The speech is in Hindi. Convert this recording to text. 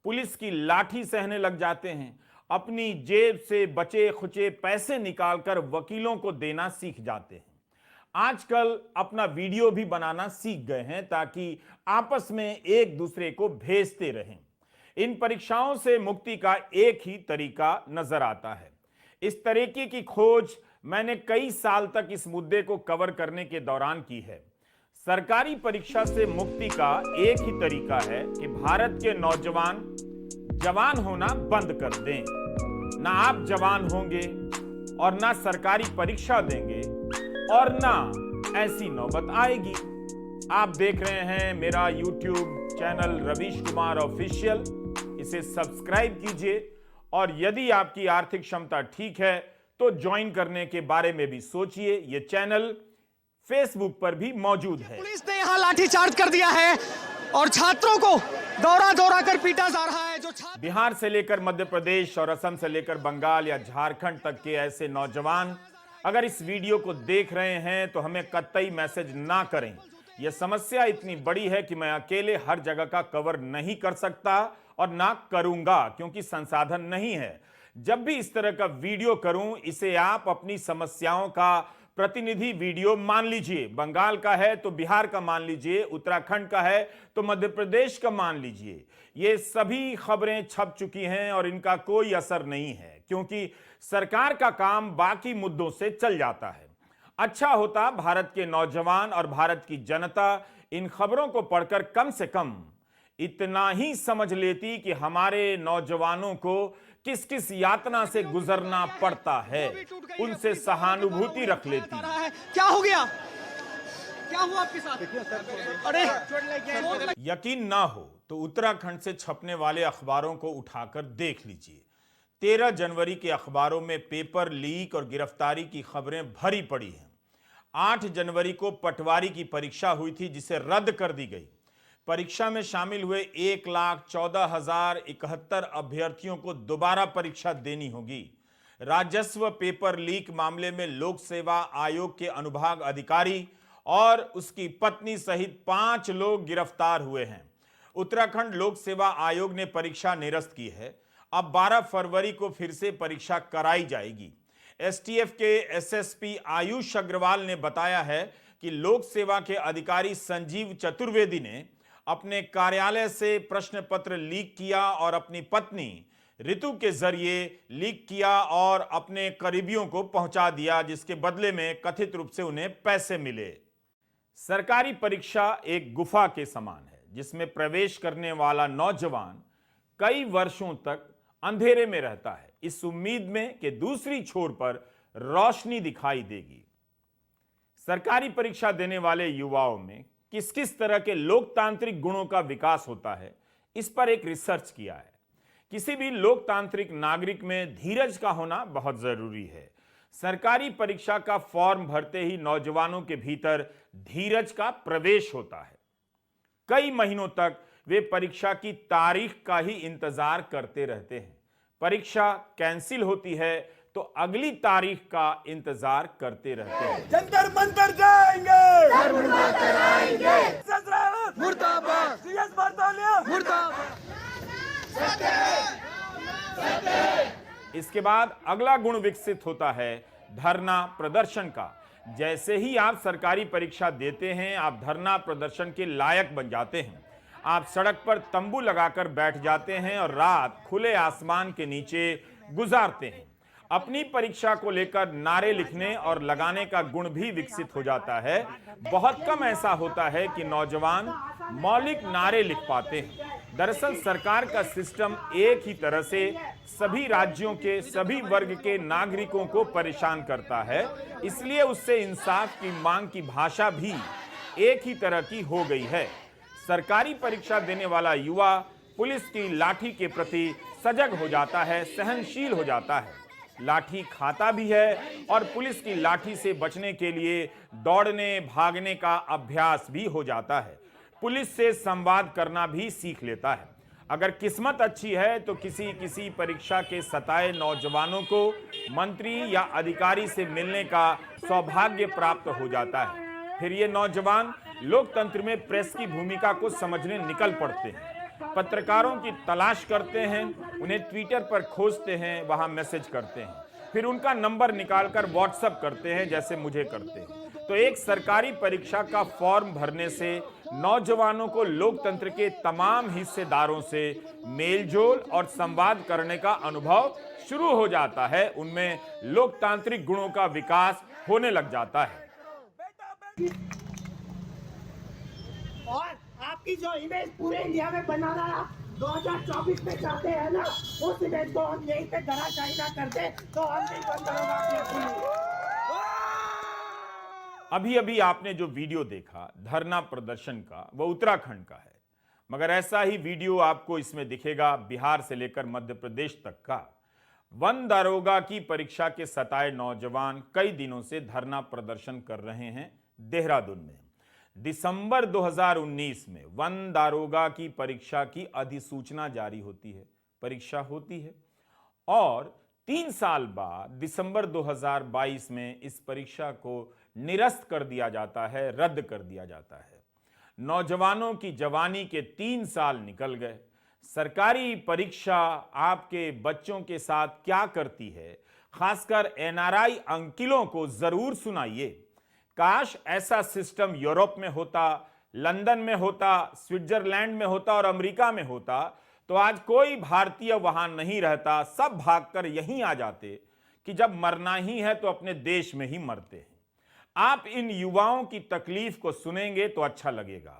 पुलिस की लाठी सहने लग जाते हैं, अपनी जेब से बचे खुचे पैसे निकालकर वकीलों को देना सीख जाते हैं। आजकल अपना वीडियो भी बनाना सीख गए हैं ताकि आपस में एक दूसरे को भेजते रहें। इन परीक्षाओं से मुक्ति का एक ही तरीका नजर आता है। इस तरीके की खोज मैंने कई साल तक इस मुद्दे को कवर करने के दौरान की है। सरकारी परीक्षा से मुक्ति का एक ही तरीका है कि भारत के नौजवान जवान होना बंद कर दें। ना आप जवान होंगे और ना सरकारी परीक्षा देंगे और ना ऐसी नौबत आएगी। आप देख रहे हैं मेरा YouTube channel Ravish Kumar official. इसे सब्सक्राइब कीजिए और यदि आपकी आर्थिक क्षमता ठीक है तो ज्वाइन करने के बारे में भी सोचिए। यह चैनल फेसबुक पर भी मौजूद है। पुलिस ने यहां लाठीचार्ज कर दिया है और छात्रों को दौरा दौरा कर पीटा जा रहा है। जो बिहार से लेकर मध्य प्रदेश और असम से लेकर बंगाल या झारखंड तक के ऐसे नौजवान अगर इस वीडियो को देख रहे हैं तो हमें कतई मैसेज ना करें। यह समस्या इतनी बड़ी है कि मैं अकेले हर जगह का कवर नहीं कर सकता और ना करूंगा, क्योंकि संसाधन नहीं है। जब भी इस तरह का वीडियो करूं, इसे आप अपनी समस्याओं का प्रतिनिधि वीडियो मान लीजिए। बंगाल का है तो बिहार का मान लीजिए, उत्तराखंड का है तो मध्य प्रदेश का मान लीजिए। ये सभी खबरें छप चुकी हैं और इनका कोई असर नहीं है, क्योंकि सरकार का काम बाकी मुद्दों से चल जाता है। अच्छा होता भारत के नौजवान और भारत की जनता इन खबरों को पढ़कर कम से कम इतना ही समझ लेती कि हमारे नौजवानों को किस किस यातना से गुजरना पड़ता है, उनसे सहानुभूति रख लेती। क्या हो गया? क्या हुआ आपके साथ? अरे यकीन ना हो तो उत्तराखंड से छपने वाले अखबारों को उठाकर देख लीजिए। 13 जनवरी के अखबारों में पेपर लीक और गिरफ्तारी की खबरें भरी पड़ी हैं। 8 जनवरी को पटवारी की परीक्षा हुई थी जिसे रद्द कर दी गई। परीक्षा में शामिल हुए 1,14,071 अभ्यर्थियों को दोबारा परीक्षा देनी होगी। राजस्व पेपर लीक मामले में लोक सेवा आयोग के अनुभाग अधिकारी और उसकी पत्नी सहित 5 लोग गिरफ्तार हुए हैं। उत्तराखंड लोक सेवा आयोग ने परीक्षा निरस्त की है। अब 12 फरवरी को फिर से परीक्षा कराई जाएगी। एसटीएफ के एसएसपी आयुष अग्रवाल ने बताया है कि लोक सेवा के अधिकारी संजीव चतुर्वेदी ने अपने कार्यालय से प्रश्न पत्र लीक किया और अपनी पत्नी ऋतु के जरिए लीक किया और अपने करीबियों को पहुंचा दिया, जिसके बदले में कथित रूप से उन्हें पैसे मिले। सरकारी परीक्षा एक गुफा के समान है जिसमें प्रवेश करने वाला नौजवान कई वर्षों तक अंधेरे में रहता है, इस उम्मीद में कि दूसरी छोर पर रोशनी दिखाई देगी। सरकारी परीक्षा देने वाले युवाओं में किस किस तरह के लोकतांत्रिक गुणों का विकास होता है, इस पर एक रिसर्च किया है। किसी भी लोकतांत्रिक नागरिक में धीरज का होना बहुत जरूरी है। सरकारी परीक्षा का फॉर्म भरते ही नौजवानों के भीतर धीरज का प्रवेश होता है। कई महीनों तक वे परीक्षा की तारीख का ही इंतजार करते रहते हैं। परीक्षा कैंसिल होती है तो अगली तारीख का इंतजार करते रहते हैं। जंतर मंतर जाएंगे, मुर्दाबाद, सीएस बरतालिया मुर्दाबाद। इसके बाद अगला गुण विकसित होता है धरना प्रदर्शन का। जैसे ही आप सरकारी परीक्षा देते हैं, आप धरना प्रदर्शन के लायक बन जाते हैं। आप सड़क पर तंबू लगाकर बैठ जाते हैं और रात खुले आसमान के नीचे गुजारते हैं। अपनी परीक्षा को लेकर नारे लिखने और लगाने का गुण भी विकसित हो जाता है। बहुत कम ऐसा होता है कि नौजवान मौलिक नारे लिख पाते हैं। दरअसल सरकार का सिस्टम एक ही तरह से सभी राज्यों के सभी वर्ग के नागरिकों को परेशान करता है, इसलिए उससे इंसाफ की मांग की भाषा भी एक ही तरह की हो गई है। सरकारी परीक्षा देने वाला युवा पुलिस की लाठी के प्रति सजग हो जाता है, सहनशील हो जाता है, लाठी खाता भी है और पुलिस की लाठी से बचने के लिए दौड़ने भागने का अभ्यास भी हो जाता है। पुलिस से संवाद करना भी सीख लेता है। अगर किस्मत अच्छी है तो किसी परीक्षा के सताए नौजवानों को मंत्री या अधिकारी से मिलने का सौभाग्य प्राप्त हो जाता है। फिर ये नौजवान लोकतंत्र में प्रेस की भूमिका को समझने निकल पड़ते हैं। पत्रकारों की तलाश करते हैं, उन्हें ट्विटर पर खोजते हैं, वहां मैसेज करते हैं, फिर उनका नंबर निकालकर व्हाट्सएप करते हैं जैसे मुझे करते हैं। तो एक सरकारी परीक्षा का फॉर्म भरने से नौजवानों को लोकतंत्र के तमाम हिस्सेदारों से मेलजोल और संवाद करने का अनुभव शुरू हो जाता है, उनमें लोकतांत्रिक गुणों का विकास होने लग जाता है। और आपकी जो इमेज पूरे इंडिया में बनाना आप 2024 में चाहते हैं ना, उस इमेज को हम यहीं पे धराशायी ना करते तो हम नहीं बंद करोगे आपकी। अभी अभी आपने जो वीडियो देखा धरना प्रदर्शन का, वो उत्तराखंड का है, मगर ऐसा ही वीडियो आपको इसमें दिखेगा बिहार से लेकर मध्य प्रदेश तक का। वन दारोगा की परीक्षा के सताए नौजवान कई दिनों से धरना प्रदर्शन कर रहे हैं देहरादून में। दिसंबर 2019 में वन दारोगा की परीक्षा की अधिसूचना जारी होती है, परीक्षा होती है और 3 साल बाद दिसंबर 2022 में इस परीक्षा को निरस्त कर दिया जाता है, रद्द कर दिया जाता है। नौजवानों की जवानी के 3 साल निकल गए। सरकारी परीक्षा आपके बच्चों के साथ क्या करती है, खासकर एनआरआई अंकिलों को जरूर सुनाइए। काश ऐसा सिस्टम यूरोप में होता, लंदन में होता, स्विट्जरलैंड में होता और अमेरिका में होता, तो आज कोई भारतीय वहां नहीं रहता, सब भागकर यहीं आ जाते कि जब मरना ही है तो अपने देश में ही मरते हैं। आप इन युवाओं की तकलीफ को सुनेंगे तो अच्छा लगेगा।